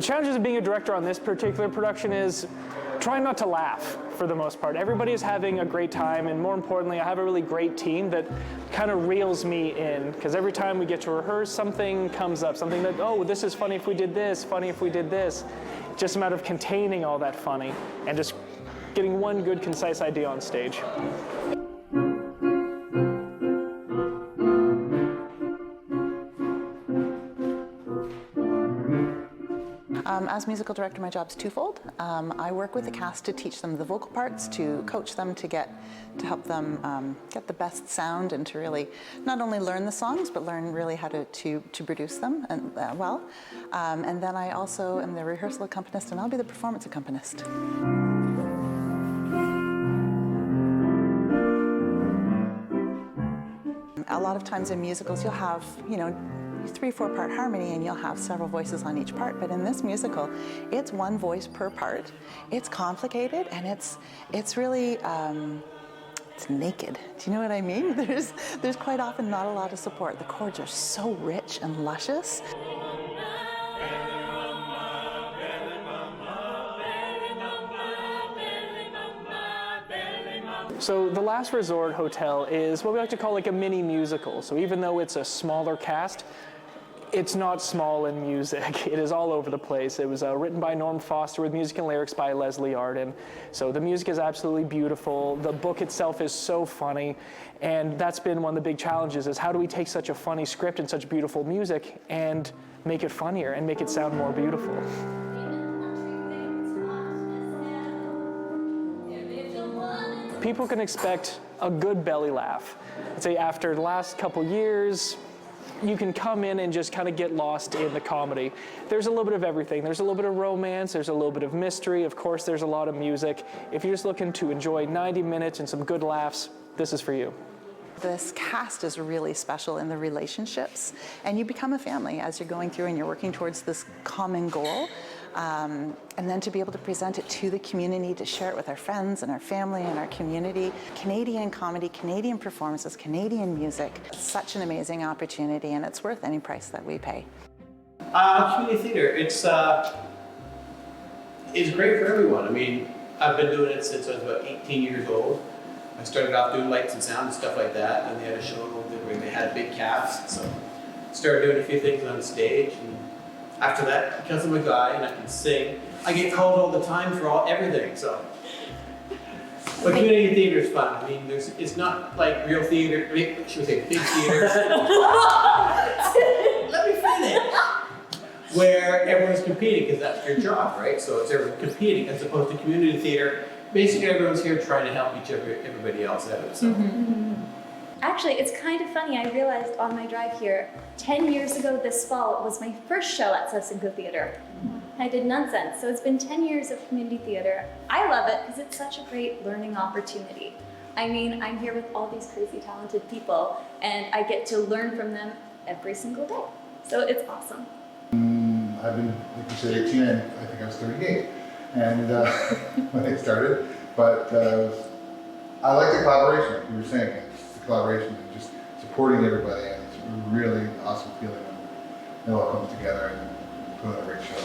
challenges of being a director on this particular production is try not to laugh for the most part. Everybody is having a great time, and more importantly, I have a really great team that kind of reels me in, because every time we get to rehearse, something comes up, something that, oh, this is funny if we did this, funny if we did this. It's just a matter of containing all that funny and just getting one good, concise idea on stage. As musical director, my job's twofold. I work with the cast to teach them the vocal parts, to coach them to help them get the best sound, and to really not only learn the songs, but learn really how to produce them and well. And then I also am the rehearsal accompanist, and I'll be the performance accompanist. A lot of times in musicals, you'll have, 3-4 part harmony, and you'll have several voices on each part. But in this musical, it's one voice per part. It's complicated, and it's really it's naked. Do you know what I mean? There's quite often not a lot of support. The chords are so rich and luscious. So the Last Resort Hotel is what we like to call like a mini musical. So even though it's a smaller cast, it's not small in music. It is all over the place. It was written by Norm Foster with music and lyrics by Leslie Arden. So the music is absolutely beautiful. The book itself is so funny. And that's been one of the big challenges, is how do we take such a funny script and such beautiful music and make it funnier and make it sound more beautiful? People can expect a good belly laugh. I'd say after the last couple years, you can come in and just kind of get lost in the comedy. There's a little bit of everything. There's a little bit of romance, there's a little bit of mystery, of course there's a lot of music. If you're just looking to enjoy 90 minutes and some good laughs, this is for you. This cast is really special in the relationships, and you become a family as you're going through and you're working towards this common goal. And then to be able to present it to the community, to share it with our friends and our family and our community. Canadian comedy, Canadian performances, Canadian music. It's such an amazing opportunity, and it's worth any price that we pay. Community theater, it's great for everyone. I mean, I've been doing it since I was about 18 years old. I started off doing lights and sound and stuff like that, and they had a show where they had a big cast, so started doing a few things on stage. And after that, because I'm a guy and I can sing, I get called all the time for everything, so. But community theater is fun. I mean, it's not like real theater, should we say big theater? Let me finish. Where everyone's competing, because that's your job, right? So it's everyone competing, as opposed to community theater. Basically, everyone's here trying to help everybody else out. So. Actually, it's kind of funny. I realized on my drive here, 10 years ago this fall was my first show at Simcoe Theatre. I did Nonsense, so it's been 10 years of community theater. I love it because it's such a great learning opportunity. I mean, I'm here with all these crazy talented people, and I get to learn from them every single day. So it's awesome. I've been, like you said, 18, and I think I was 38, and when I started. But I like the collaboration, like you were saying. It's the collaboration and just supporting everybody, and it's a really awesome feeling when it all comes together and put on a great show.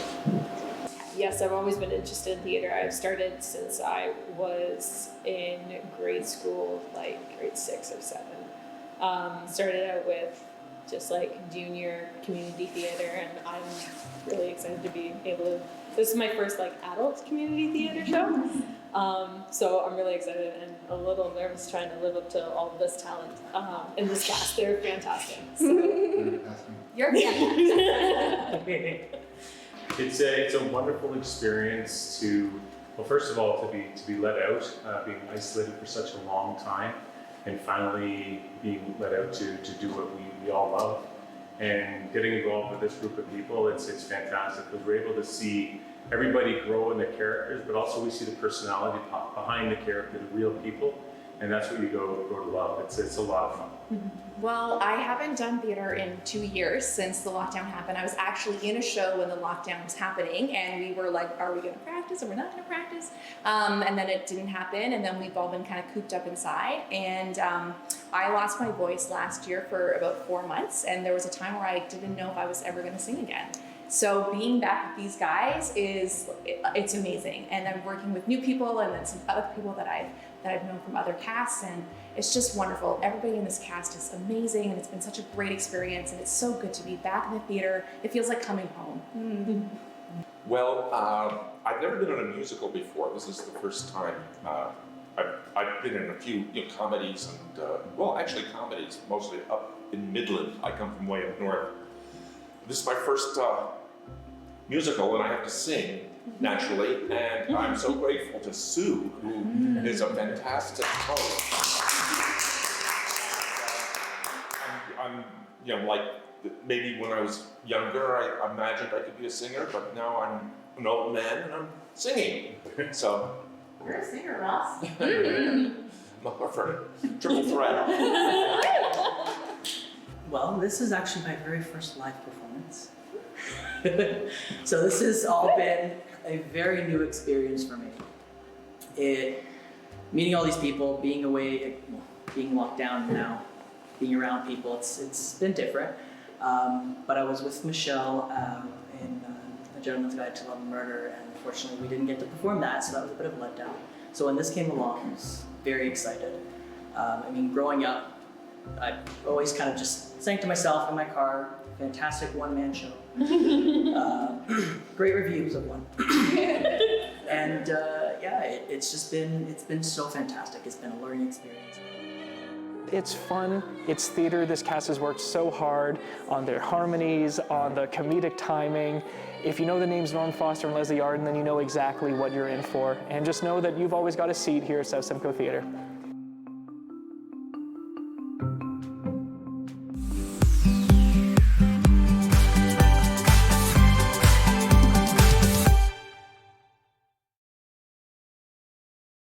Yes, I've always been interested in theater. I've started since I was in grade school, like grade 6 or 7. Started out with just like junior community theater, and I'm really excited to be able to, this is my first like adult community theater show. So I'm really excited and a little nervous trying to live up to all of this talent in this cast. They're fantastic. So. You're fantastic. It's a wonderful experience to, well, first of all, to be let out, being isolated for such a long time, and finally being let out to do what we all love. And getting involved with this group of people, it's fantastic, because we're able to see everybody grow in their characters, but also we see the personality behind the character, the real people, and that's what you go to love. It's a lot of fun. Well, I haven't done theater in 2 years since the lockdown happened. I was actually in a show when the lockdown was happening, and we were like, are we going to practice or we're not going to practice? And then it didn't happen, and then we've all been kind of cooped up inside. And I lost my voice last year for about 4 months, and there was a time where I didn't know if I was ever going to sing again. So being back with these guys it's amazing. And I'm working with new people and then some other people that I've known from other casts, and it's just wonderful. Everybody in this cast is amazing, and it's been such a great experience, and it's so good to be back in the theater. It feels like coming home. Well, I've never been in a musical before. This is the first time. I've been in a few comedies and, well, actually comedies, mostly up in Midland. I come from way up north. This is my first musical, and I have to sing, naturally, and I'm so grateful to Sue, who is a fantastic host. I'm like, maybe when I was younger, I imagined I could be a singer, but now I'm an old man and I'm singing. So You're a singer, Ross. for triple threat. Well, this is actually my very first live performance. So this has all been a very new experience for me. Meeting all these people, being away, being locked down now, being around people, it's been different. But I was with Michelle in A Gentleman's Guide to Love and Murder, and unfortunately we didn't get to perform that, so that was a bit of a letdown. So when this came along, I was very excited. Growing up, I always kind of just sang to myself in my car. Fantastic one-man show. Great reviews of one. And it's been so fantastic. It's been a learning experience. It's fun, it's theater. This cast has worked so hard on their harmonies, on the comedic timing. If you know the names Norm Foster and Leslie Arden, then you know exactly what you're in for. And just know that you've always got a seat here at South Simcoe Theatre.